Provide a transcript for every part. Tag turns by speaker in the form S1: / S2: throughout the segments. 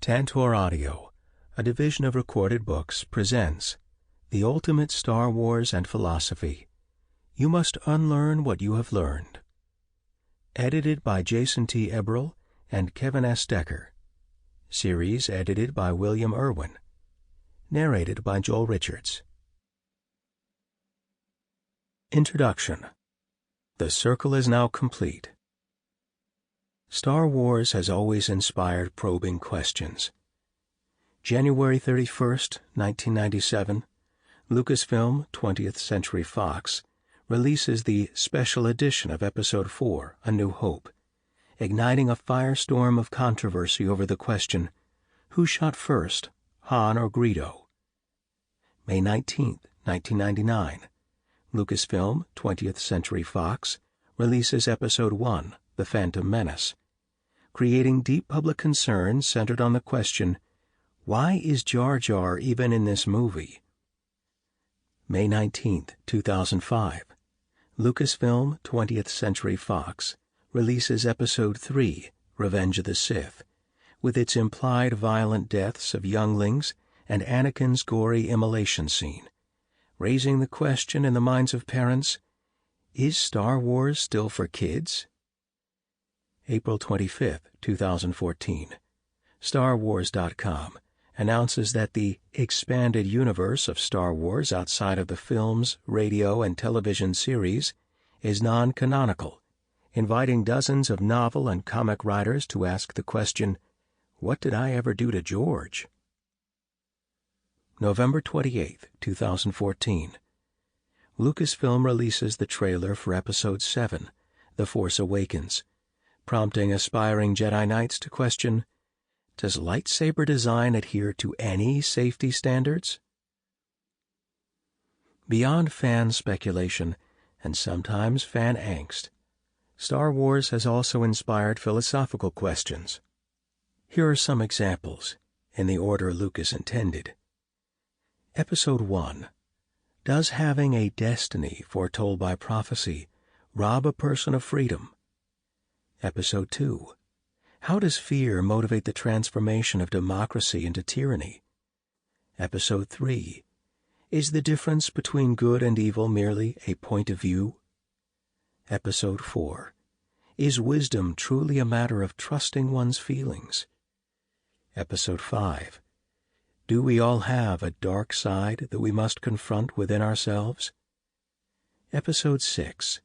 S1: Tantor Audio, a division of Recorded Books, presents The Ultimate Star Wars and Philosophy. You Must Unlearn What You Have Learned. Edited by Jason T. Eberl and Kevin S. Decker. Series edited by William Irwin. Narrated by Joel Richards. Introduction. The circle is now complete. Star Wars has always inspired probing questions. January 31st, 1997, Lucasfilm 20th Century Fox releases the special edition of Episode 4, A New Hope, igniting a firestorm of controversy over the question, who shot first, Han or Greedo? May 19th, 1999, Lucasfilm 20th Century Fox releases Episode 1, The Phantom Menace, creating deep public concern centered on the question, why is Jar Jar even in this movie? May 19, 2005, Lucasfilm 20th Century Fox releases Episode 3, Revenge of the Sith, with its implied violent deaths of younglings and Anakin's gory immolation scene, raising the question in the minds of parents, is Star Wars still for kids? April 25, 2014, StarWars.com announces that the expanded universe of Star Wars outside of the films, radio, and television series is non-canonical, inviting dozens of novel and comic writers to ask the question, what did I ever do to George? November 28, 2014, Lucasfilm releases the trailer for Episode 7, The Force Awakens, prompting aspiring Jedi Knights to question, does lightsaber design adhere to any safety standards? Beyond fan speculation and sometimes fan angst, Star Wars has also inspired philosophical questions. Here are some examples, in the order Lucas intended. Episode 1. Does having a destiny foretold by prophecy rob a person of freedom? Episode 2. How does fear motivate the transformation of democracy into tyranny? Episode 3. Is the difference between good and evil merely a point of view? Episode 4. Is wisdom truly a matter of trusting one's feelings? Episode 5. Do we all have a dark side that we must confront within ourselves? Episode 6.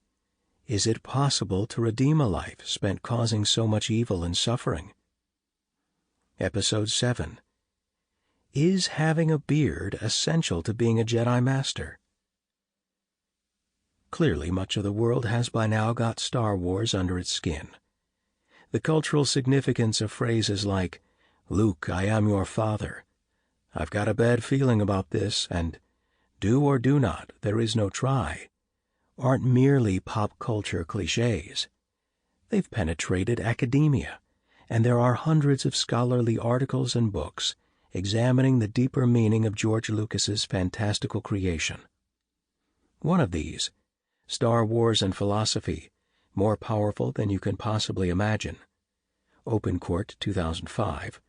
S1: Is it possible to redeem a life spent causing so much evil and suffering? Episode 7. Is having a beard essential to being a Jedi Master? Clearly, much of the world has by now got Star Wars under its skin. The cultural significance of phrases like, Luke, I am your father, I've got a bad feeling about this, and do or do not, there is no try, aren't merely pop culture cliches. They've penetrated academia, and there are hundreds of scholarly articles and books examining the deeper meaning of George Lucas's fantastical creation. One of these, Star Wars and Philosophy, More Powerful Than You Can Possibly Imagine, Open Court, 2005,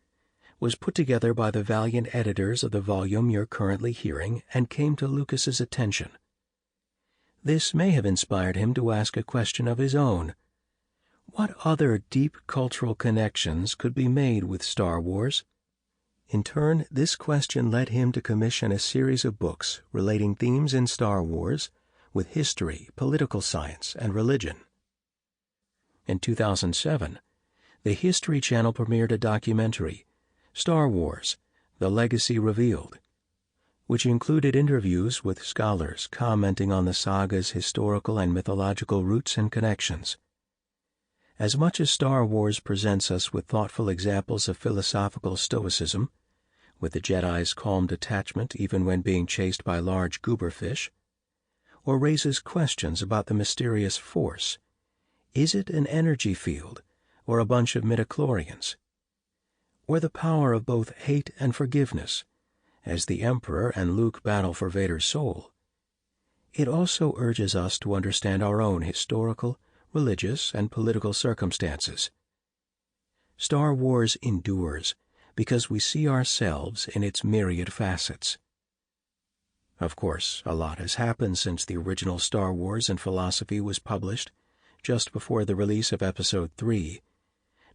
S1: was put together by the valiant editors of the volume you're currently hearing and came to Lucas's attention. This may have inspired him to ask a question of his own. What other deep cultural connections could be made with Star Wars? In turn, this question led him to commission a series of books relating themes in Star Wars with history, political science, and religion. In 2007, the History Channel premiered a documentary, Star Wars, The Legacy Revealed, which included interviews with scholars commenting on the saga's historical and mythological roots and connections. As much as Star Wars presents us with thoughtful examples of philosophical stoicism, with the Jedi's calm detachment even when being chased by large gooberfish, or raises questions about the mysterious Force, is it an energy field or a bunch of midichlorians? Or the power of both hate and forgiveness, as the Emperor and Luke battle for Vader's soul? It also urges us to understand our own historical, religious, and political circumstances. Star Wars endures because we see ourselves in its myriad facets. Of course, a lot has happened since the original Star Wars and Philosophy was published, just before the release of Episode 3,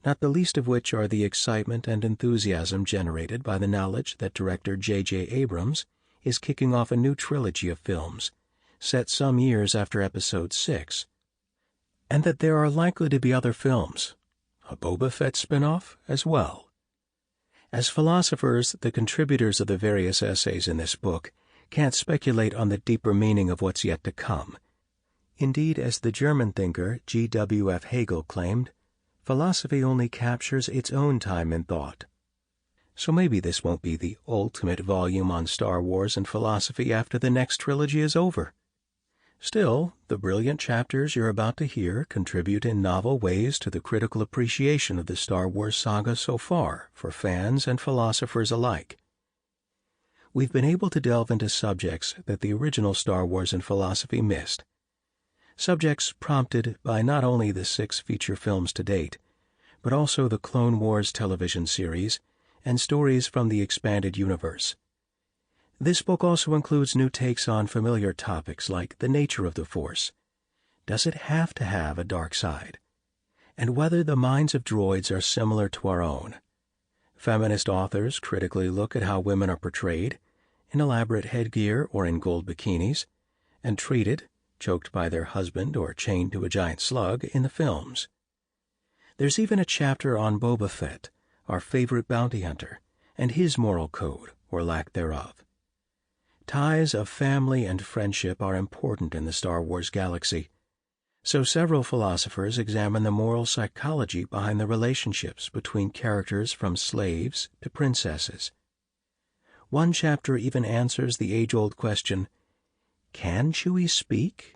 S1: not the least of which are the excitement and enthusiasm generated by the knowledge that director J.J. Abrams is kicking off a new trilogy of films, set some years after Episode 6, and that there are likely to be other films, a Boba Fett spin-off as well. As philosophers, the contributors of the various essays in this book can't speculate on the deeper meaning of what's yet to come. Indeed, as the German thinker G.W.F. Hegel claimed, philosophy only captures its own time in thought. So maybe this won't be the ultimate volume on Star Wars and philosophy after the next trilogy is over. Still, the brilliant chapters you're about to hear contribute in novel ways to the critical appreciation of the Star Wars saga so far for fans and philosophers alike. We've been able to delve into subjects that the original Star Wars and Philosophy missed. Subjects prompted by not only the 6 feature films to date, but also the Clone Wars television series and stories from the expanded universe. This book also includes new takes on familiar topics like the nature of the Force. Does it have to have a dark side? And whether the minds of droids are similar to our own. Feminist authors critically look at how women are portrayed, in elaborate headgear or in gold bikinis, and treated, choked by their husband or chained to a giant slug, in the films. There's even a chapter on Boba Fett, our favorite bounty hunter, and his moral code, or lack thereof. Ties of family and friendship are important in the Star Wars galaxy, so several philosophers examine the moral psychology behind the relationships between characters from slaves to princesses. One chapter even answers the age-old question, can Chewie speak?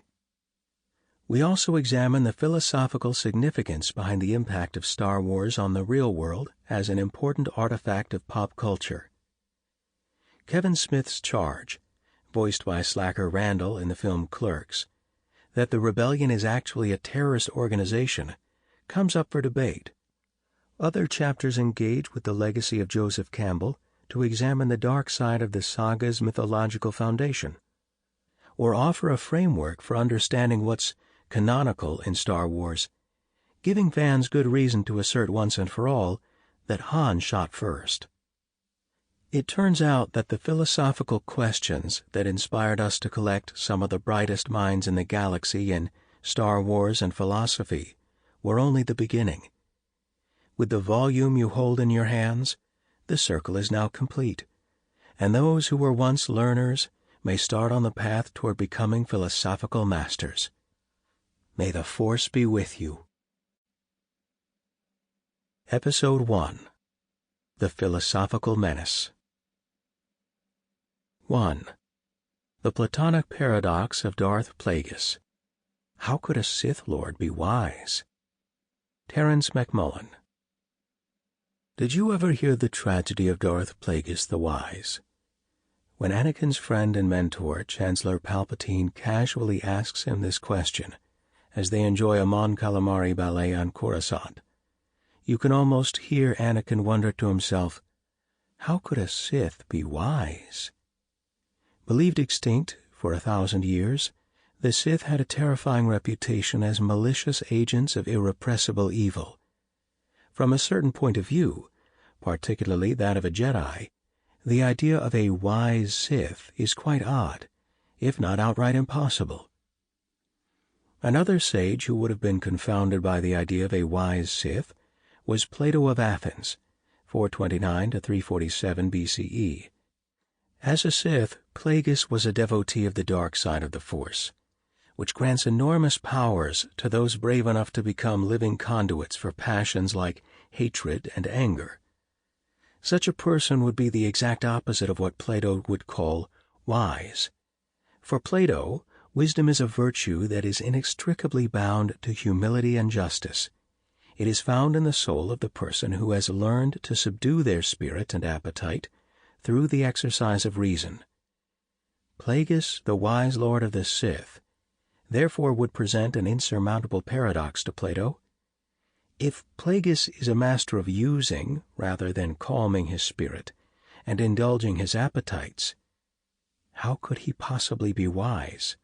S1: We also examine the philosophical significance behind the impact of Star Wars on the real world as an important artifact of pop culture. Kevin Smith's charge, voiced by Slacker Randall in the film Clerks, that the rebellion is actually a terrorist organization, comes up for debate. Other chapters engage with the legacy of Joseph Campbell to examine the dark side of the saga's mythological foundation, or offer a framework for understanding what's canonical in Star Wars, giving fans good reason to assert once and for all that Han shot first. It turns out that the philosophical questions that inspired us to collect some of the brightest minds in the galaxy in Star Wars and Philosophy were only the beginning. With the volume you hold in your hands, the circle is now complete, and those who were once learners may start on the path toward becoming philosophical masters. May the Force be with you. Episode 1. The Philosophical Menace. 1. The Platonic Paradox of Darth Plagueis. How could a Sith Lord be wise? Terence McMullen. Did you ever hear the tragedy of Darth Plagueis the Wise? When Anakin's friend and mentor, Chancellor Palpatine, casually asks him this question, as they enjoy a Mon Calamari ballet on Coruscant, you can almost hear Anakin wonder to himself, how could a Sith be wise? Believed extinct for 1,000 years, the Sith had a terrifying reputation as malicious agents of irrepressible evil. From a certain point of view, particularly that of a Jedi, the idea of a wise Sith is quite odd, if not outright impossible. Another sage who would have been confounded by the idea of a wise Sith was Plato of Athens, 429 to 347 BCE. As a Sith, Plagueis was a devotee of the dark side of the Force, which grants enormous powers to those brave enough to become living conduits for passions like hatred and anger. Such a person would be the exact opposite of what Plato would call wise. For Plato, wisdom is a virtue that is inextricably bound to humility and justice. It is found in the soul of the person who has learned to subdue their spirit and appetite through the exercise of reason. Plagueis, the wise lord of the Sith, therefore would present an insurmountable paradox to Plato. If Plagueis is a master of using rather than calming his spirit and indulging his appetites, how could he possibly be wise?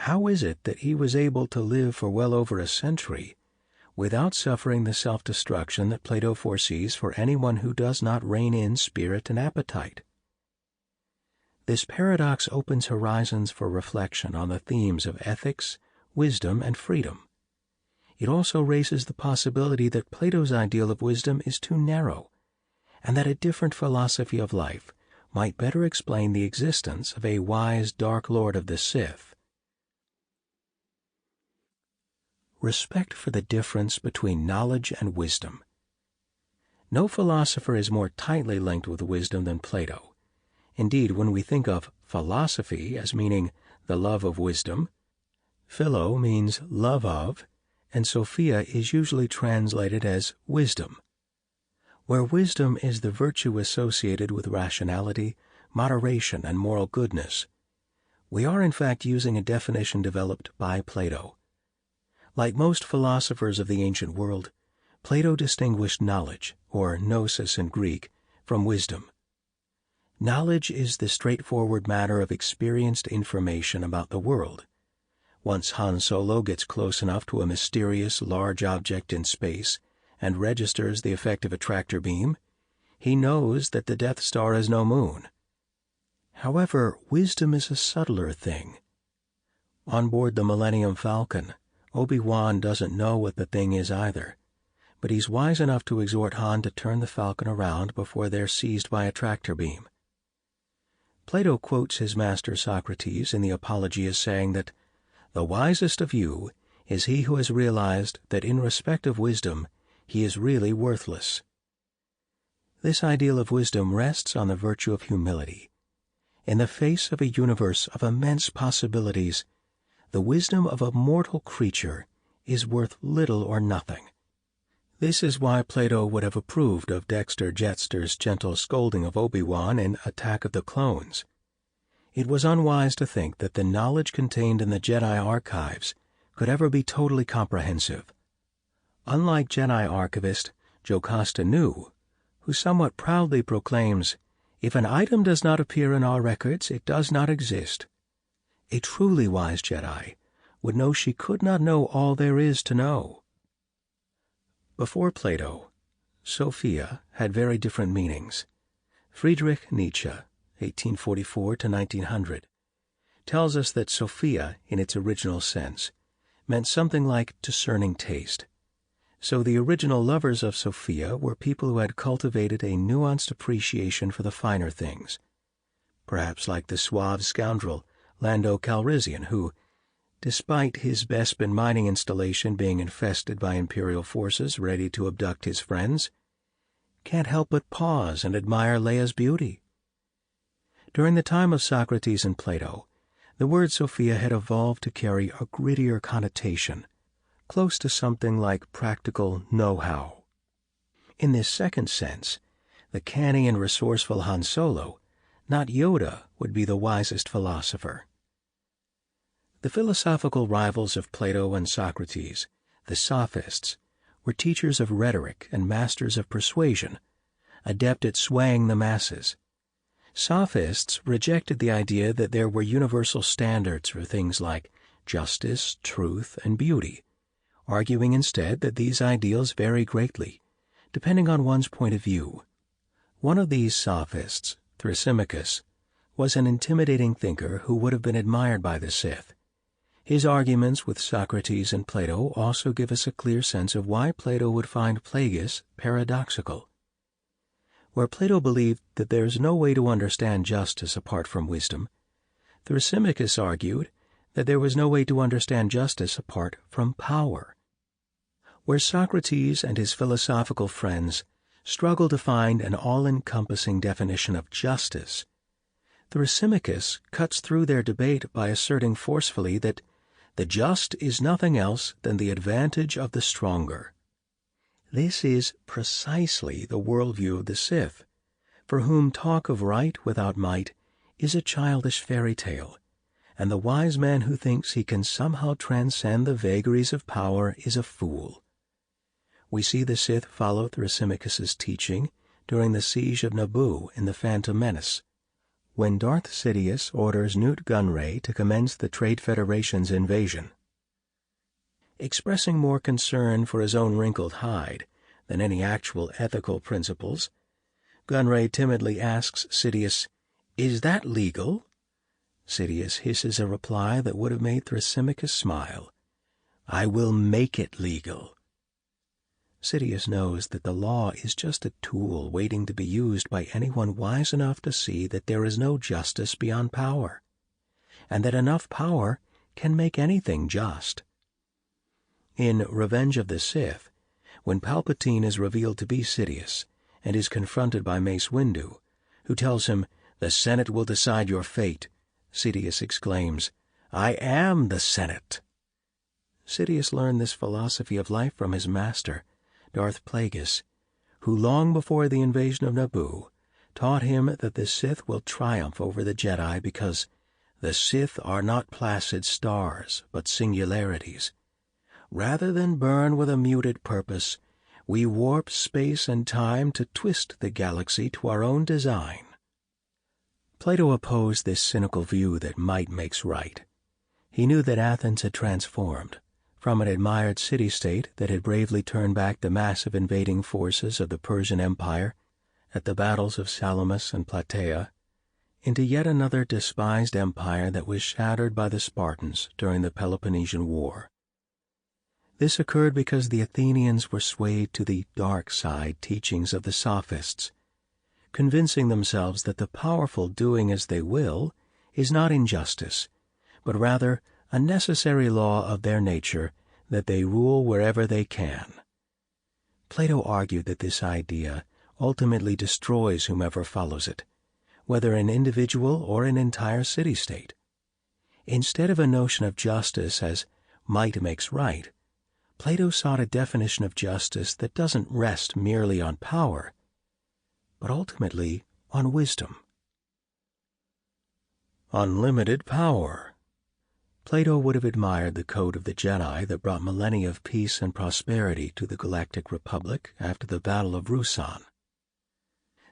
S1: How is it that he was able to live for well over a century without suffering the self-destruction that Plato foresees for anyone who does not rein in spirit and appetite? This paradox opens horizons for reflection on the themes of ethics, wisdom, and freedom. It also raises the possibility that Plato's ideal of wisdom is too narrow, and that a different philosophy of life might better explain the existence of a wise Dark Lord of the Sith. Respect for the difference between knowledge and wisdom. No philosopher is more tightly linked with wisdom than Plato. Indeed, when we think of philosophy as meaning the love of wisdom, philo means love of, and Sophia is usually translated as wisdom. Where wisdom is the virtue associated with rationality, moderation, and moral goodness, we are in fact using a definition developed by Plato. Like most philosophers of the ancient world, Plato distinguished knowledge, or gnosis in Greek, from wisdom. Knowledge is the straightforward matter of experienced information about the world. Once Han Solo gets close enough to a mysterious large object in space and registers the effect of a tractor beam, he knows that the Death Star is no moon. However, wisdom is a subtler thing. On board the Millennium Falcon, Obi-Wan doesn't know what the thing is either, but he's wise enough to exhort Han to turn the Falcon around before they're seized by a tractor beam. Plato quotes his master Socrates in the Apology as saying that the wisest of you is he who has realized that in respect of wisdom he is really worthless. This ideal of wisdom rests on the virtue of humility. In the face of a universe of immense possibilities, the wisdom of a mortal creature is worth little or nothing. This is why Plato would have approved of Dexter Jettster's gentle scolding of Obi-Wan in Attack of the Clones. It was unwise to think that the knowledge contained in the Jedi archives could ever be totally comprehensive. Unlike Jedi archivist Jocasta Nu, who somewhat proudly proclaims, "If an item does not appear in our records, it does not exist," a truly wise Jedi would know she could not know all there is to know. Before Plato, Sophia had very different meanings. Friedrich Nietzsche, 1844 to 1900, tells us that Sophia, in its original sense, meant something like discerning taste. So the original lovers of Sophia were people who had cultivated a nuanced appreciation for the finer things, perhaps like the suave scoundrel Lando Calrissian, who, despite his Bespin mining installation being infested by Imperial forces ready to abduct his friends, can't help but pause and admire Leia's beauty. During the time of Socrates and Plato, the word Sophia had evolved to carry a grittier connotation, close to something like practical know-how. In this second sense, the canny and resourceful Han Solo, not Yoda, would be the wisest philosopher. The philosophical rivals of Plato and Socrates, the Sophists, were teachers of rhetoric and masters of persuasion, adept at swaying the masses. Sophists rejected the idea that there were universal standards for things like justice, truth, and beauty, arguing instead that these ideals vary greatly, depending on one's point of view. One of these Sophists, Thrasymachus, was an intimidating thinker who would have been admired by the Sith. His arguments with Socrates and Plato also give us a clear sense of why Plato would find Plagueis paradoxical. Where Plato believed that there is no way to understand justice apart from wisdom, Thrasymachus argued that there was no way to understand justice apart from power. Where Socrates and his philosophical friends struggled to find an all-encompassing definition of justice, Thrasymachus cuts through their debate by asserting forcefully that the just is nothing else than the advantage of the stronger. This is precisely the worldview of the Sith, for whom talk of right without might is a childish fairy tale, and the wise man who thinks he can somehow transcend the vagaries of power is a fool. We see the Sith follow Thrasymachus's teaching during the siege of Naboo in The Phantom Menace, when Darth Sidious orders Newt Gunray to commence the Trade Federation's invasion. Expressing more concern for his own wrinkled hide than any actual ethical principles, Gunray timidly asks Sidious, "Is that legal?" Sidious hisses a reply that would have made Thrasymachus smile. "I will make it legal." Sidious knows that the law is just a tool waiting to be used by anyone wise enough to see that there is no justice beyond power, and that enough power can make anything just. In Revenge of the Sith, when Palpatine is revealed to be Sidious and is confronted by Mace Windu, who tells him, "The Senate will decide your fate," Sidious exclaims, "I am the Senate." Sidious learned this philosophy of life from his master, Darth Plagueis, who long before the invasion of Naboo taught him that the Sith will triumph over the Jedi because the Sith are not placid stars but singularities. Rather than burn with a muted purpose, we warp space and time to twist the galaxy to our own design. Plato opposed this cynical view that might makes right. He knew that Athens had transformed from an admired city-state that had bravely turned back the massive invading forces of the Persian Empire at the battles of Salamis and Plataea into yet another despised empire that was shattered by the Spartans during the Peloponnesian War. This occurred because the Athenians were swayed to the dark side teachings of the Sophists, convincing themselves that the powerful doing as they will is not injustice, but rather a necessary law of their nature that they rule wherever they can. Plato argued that this idea ultimately destroys whomever follows it, whether an individual or an entire city-state. Instead of a notion of justice as might makes right, Plato sought a definition of justice that doesn't rest merely on power, but ultimately on wisdom. Unlimited power. Plato would have admired the code of the Jedi that brought millennia of peace and prosperity to the Galactic Republic after the Battle of Ruusan.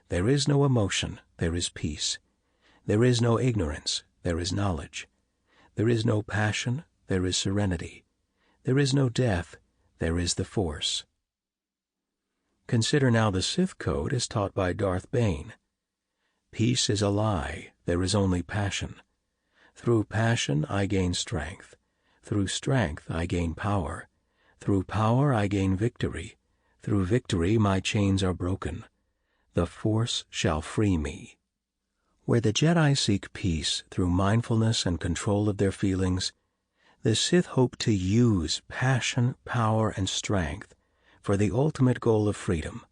S1: There is no emotion, there is peace. There is no ignorance, there is knowledge. There is no passion, there is serenity. There is no death, there is the Force. Consider now the Sith code as taught by Darth Bane. Peace is a lie, there is only passion. Through passion I gain strength. Through strength I gain power. Through power I gain victory. Through victory my chains are broken. The Force shall free me. Where the Jedi seek peace through mindfulness and control of their feelings, the Sith hope to use passion, power, and strength for the ultimate goal of freedom.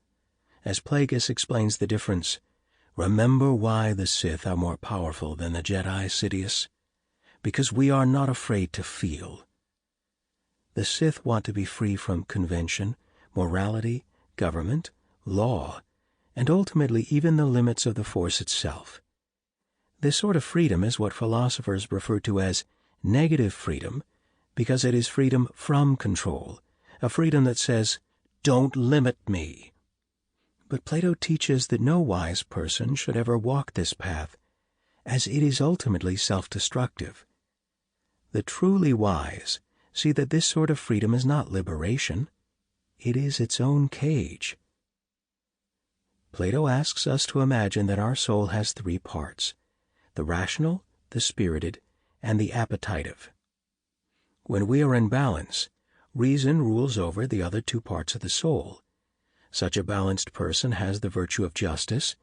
S1: As Plagueis explains the difference, remember why the Sith are more powerful than the Jedi, Sidious. Because we are not afraid to feel. The Sith want to be free from convention, morality, government, law, and ultimately even the limits of the Force itself. This sort of freedom is what philosophers refer to as negative freedom, because it is freedom from control, a freedom that says, "Don't limit me." But Plato teaches that no wise person should ever walk this path, as it is ultimately self-destructive. The truly wise see that this sort of freedom is not liberation. It is its own cage. Plato asks us to imagine that our soul has three parts: the rational, the spirited, and the appetitive. When we are in balance, reason rules over the other two parts of the soul. Such a balanced person has the virtue of justice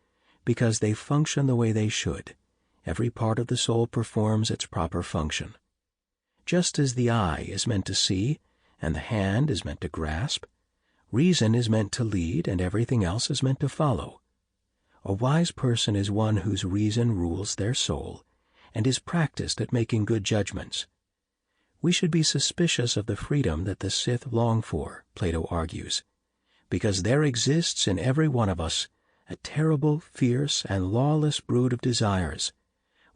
S1: because they function the way they should. Every part of the soul performs its proper function. Just as the eye is meant to see and the hand is meant to grasp, reason is meant to lead and everything else is meant to follow. A wise person is one whose reason rules their soul and is practiced at making good judgments. We should be suspicious of the freedom that the Sith long for, Plato argues, because there exists in every one of us a terrible, fierce, and lawless brood of desires,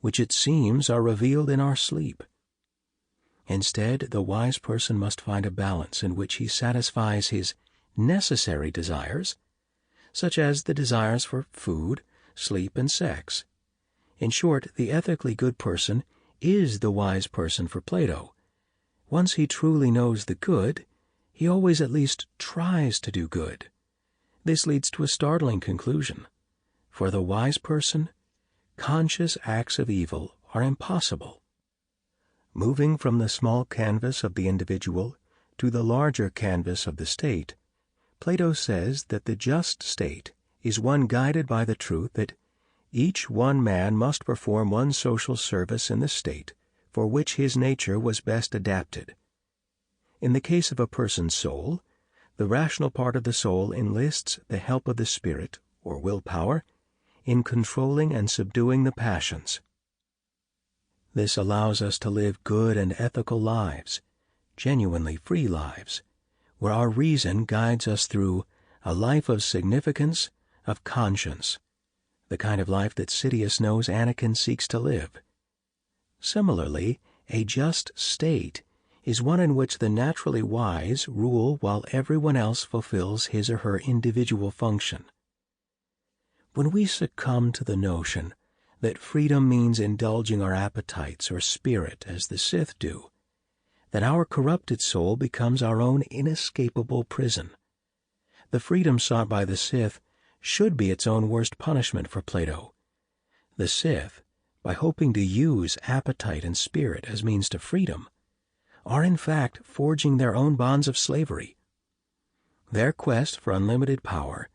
S1: which it seems are revealed in our sleep. Instead, the wise person must find a balance in which he satisfies his necessary desires, such as the desires for food, sleep, and sex. In short, the ethically good person is the wise person for Plato. Once he truly knows the good, he always at least tries to do good. This leads to a startling conclusion. For the wise person, conscious acts of evil are impossible. Moving from the small canvas of the individual to the larger canvas of the state, Plato says that the just state is one guided by the truth that each one man must perform one social service in the state for which his nature was best adapted. In the case of a person's soul, the rational part of the soul enlists the help of the spirit, or willpower, in controlling and subduing the passions. This allows us to live good and ethical lives, genuinely free lives, where our reason guides us through a life of significance, of conscience, the kind of life that Sidious knows Anakin seeks to live. Similarly, a just state is one in which the naturally wise rule while everyone else fulfills his or her individual function. When we succumb to the notion that freedom means indulging our appetites or spirit as the Sith do, then our corrupted soul becomes our own inescapable prison. The freedom sought by the Sith should be its own worst punishment for Plato. The Sith, by hoping to use appetite and spirit as means to freedom, are in fact forging their own bonds of slavery. Their quest for unlimited power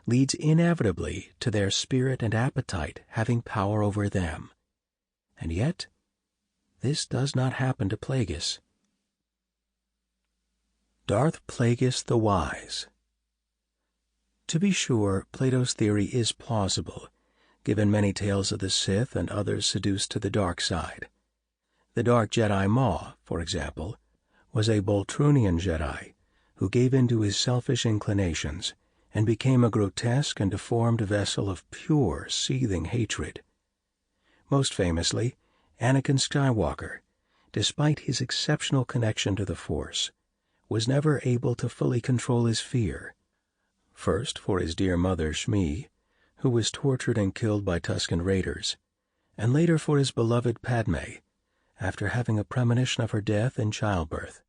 S1: leads inevitably to their spirit and appetite having power over them. And yet, this does not happen to Plagueis. Darth Plagueis the Wise. To be sure, Plato's theory is plausible, given many tales of the Sith and others seduced to the dark side. The Dark Jedi Maw, for example, was a Boltrunian Jedi who gave in to his selfish inclinations and became a grotesque and deformed vessel of pure, seething hatred. Most famously, Anakin Skywalker, despite his exceptional connection to the Force, was never able to fully control his fear, first for his dear mother Shmi, who was tortured and killed by Tusken Raiders, and later for his beloved Padme, after having a premonition of her death in childbirth.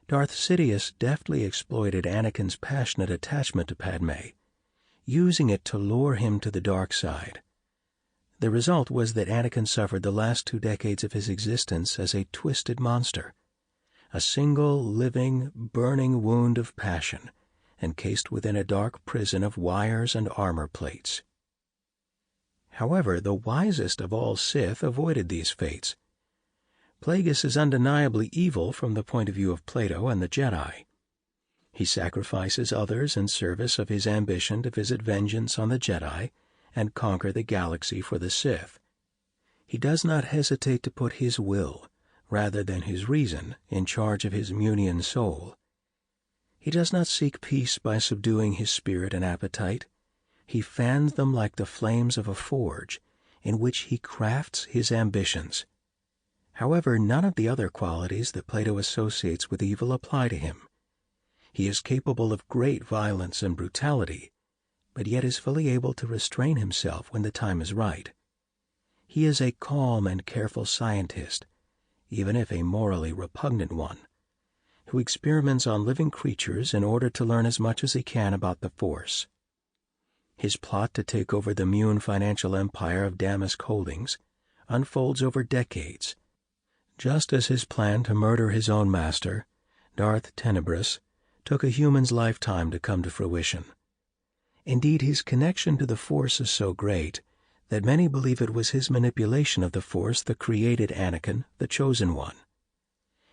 S1: Darth Sidious deftly exploited Anakin's passionate attachment to Padme, using it to lure him to the dark side. The result was that Anakin suffered the last 2 decades of his existence as a twisted monster, a single, living, burning wound of passion, encased within a dark prison of wires and armor plates. However, the wisest of all Sith avoided these fates. Plagueis is undeniably evil from the point of view of Plato and the Jedi. He sacrifices others in service of his ambition to visit vengeance on the Jedi and conquer the galaxy for the Sith. He does not hesitate to put his will, rather than his reason, in charge of his Munian soul. He does not seek peace by subduing his spirit and appetite. He fans them like the flames of a forge, in which he crafts his ambitions. However, none of the other qualities that Plato associates with evil apply to him. He is capable of great violence and brutality, but yet is fully able to restrain himself when the time is right. He is a calm and careful scientist, even if a morally repugnant one, who experiments on living creatures in order to learn as much as he can about the Force. His plot to take over the Mun financial empire of Damask Holdings unfolds over decades, just as his plan to murder his own master, Darth Tenebrous, took a human's lifetime to come to fruition. Indeed, his connection to the Force is so great that many believe it was his manipulation of the Force that created Anakin, the Chosen One.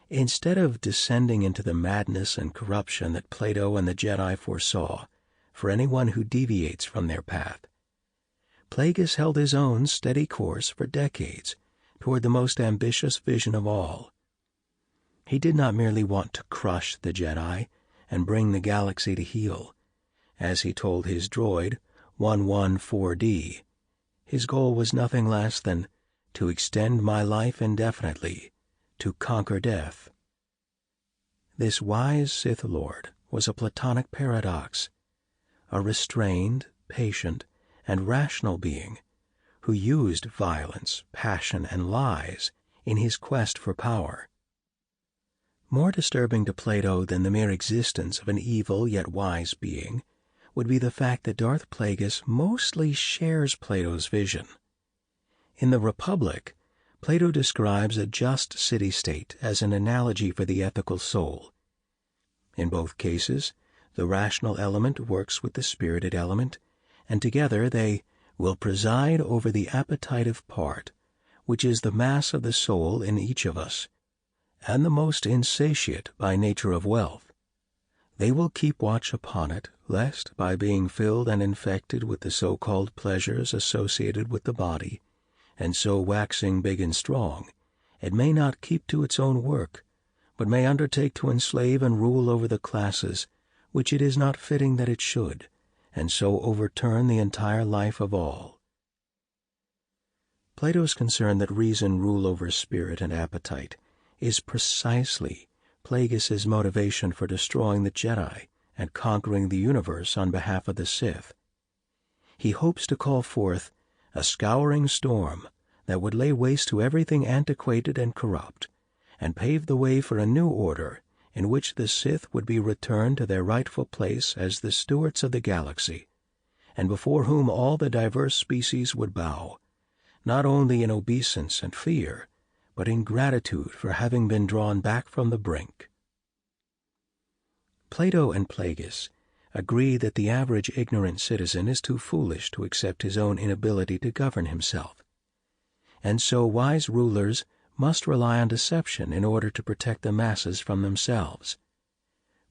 S1: Instead of descending into the madness and corruption that Plato and the Jedi foresaw for anyone who deviates from their path, Plagueis held his own steady course for decades toward the most ambitious vision of all. He did not merely want to crush the Jedi and bring the galaxy to heel, as he told his droid 114D. His goal was nothing less than to extend my life indefinitely, to conquer death. This wise Sith Lord was a Platonic paradox, a restrained, patient, and rational being who used violence, passion, and lies in his quest for power. More disturbing to Plato than the mere existence of an evil yet wise being would be the fact that Darth Plagueis mostly shares Plato's vision. In the Republic, Plato describes a just city-state as an analogy for the ethical soul. In both cases, the rational element works with the spirited element, and together they will preside over the appetitive part, which is the mass of the soul in each of us, and the most insatiate by nature of wealth. They will keep watch upon it, lest, by being filled and infected with the so-called pleasures associated with the body, and so waxing big and strong, it may not keep to its own work, but may undertake to enslave and rule over the classes which it is not fitting that it should, and so overturn the entire life of all. Plato's concern that reason rule over spirit and appetite is precisely Plagueis's motivation for destroying the Jedi and conquering the universe on behalf of the Sith. He hopes to call forth a scouring storm that would lay waste to everything antiquated and corrupt, and pave the way for a new order in which the Sith would be returned to their rightful place as the stewards of the galaxy, and before whom all the diverse species would bow, not only in obeisance and fear, but in gratitude for having been drawn back from the brink. Plato and Plagueis agree that the average ignorant citizen is too foolish to accept his own inability to govern himself, and so wise rulers must rely on deception in order to protect the masses from themselves.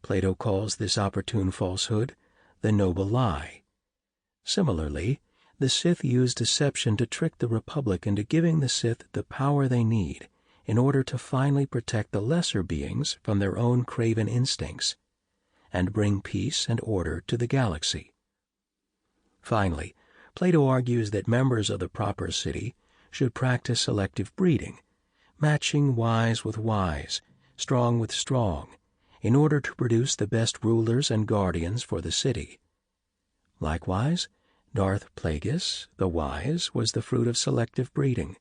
S1: Plato calls this opportune falsehood the noble lie. Similarly, the Sith use deception to trick the Republic into giving the Sith the power they need in order to finally protect the lesser beings from their own craven instincts and bring peace and order to the galaxy. Finally, Plato argues that members of the proper city should practice selective breeding, matching wise with wise, strong with strong, in order to produce the best rulers and guardians for the city. Likewise, Darth Plagueis, the wise, was the fruit of selective breeding.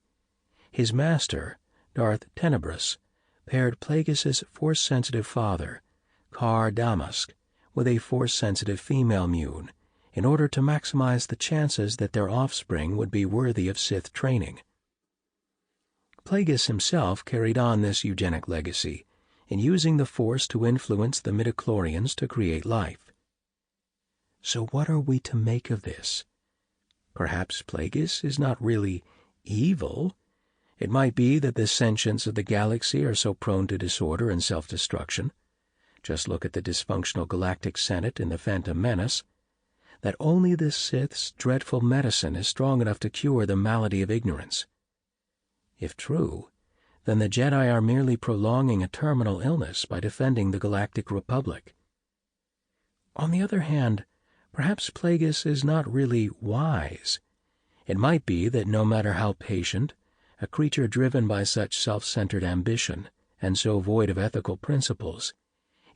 S1: His master, Darth Tenebrous, paired Plagueis's force-sensitive father, Car Damask, with a force-sensitive female Mune, in order to maximize the chances that their offspring would be worthy of Sith training. Plagueis himself carried on this eugenic legacy in using the Force to influence the midichlorians to create life. So what are we to make of this? Perhaps Plagueis is not really evil. It might be that the sentients of the galaxy are so prone to disorder and self-destruction, just look at the dysfunctional Galactic Senate in the Phantom Menace, that only the Sith's dreadful medicine is strong enough to cure the malady of ignorance. If true, then the Jedi are merely prolonging a terminal illness by defending the Galactic Republic. On the other hand, perhaps Plagueis is not really wise. It might be that no matter how patient, a creature driven by such self-centered ambition and so void of ethical principles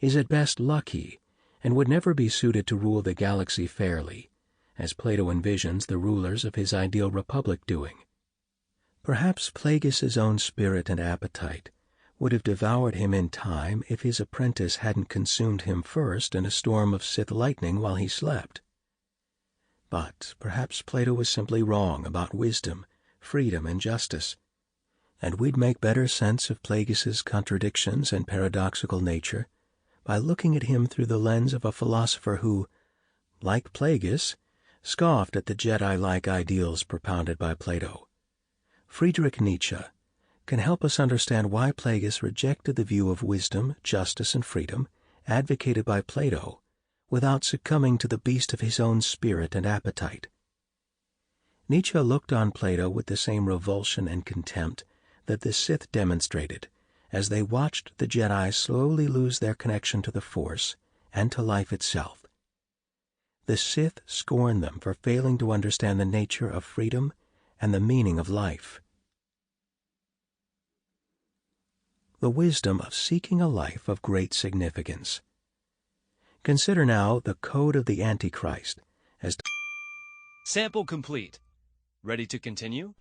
S1: is at best lucky and would never be suited to rule the galaxy fairly, as Plato envisions the rulers of his ideal republic doing. Perhaps Plagueis's own spirit and appetite would have devoured him in time if his apprentice hadn't consumed him first in a storm of Sith lightning while he slept. But perhaps Plato was simply wrong about wisdom, freedom, and justice, and we'd make better sense of Plagueis's contradictions and paradoxical nature by looking at him through the lens of a philosopher who, like Plagueis, scoffed at the Jedi-like ideals propounded by Plato. Friedrich Nietzsche can help us understand why Plagueis rejected the view of wisdom, justice, and freedom advocated by Plato without succumbing to the beast of his own spirit and appetite. Nietzsche looked on Plato with the same revulsion and contempt that the Sith demonstrated as they watched the Jedi slowly lose their connection to the Force and to life itself. The Sith scorned them for failing to understand the nature of freedom and the meaning of life. The wisdom of seeking a life of great significance. Consider now the code of the Antichrist as
S2: Sample complete. Ready to continue?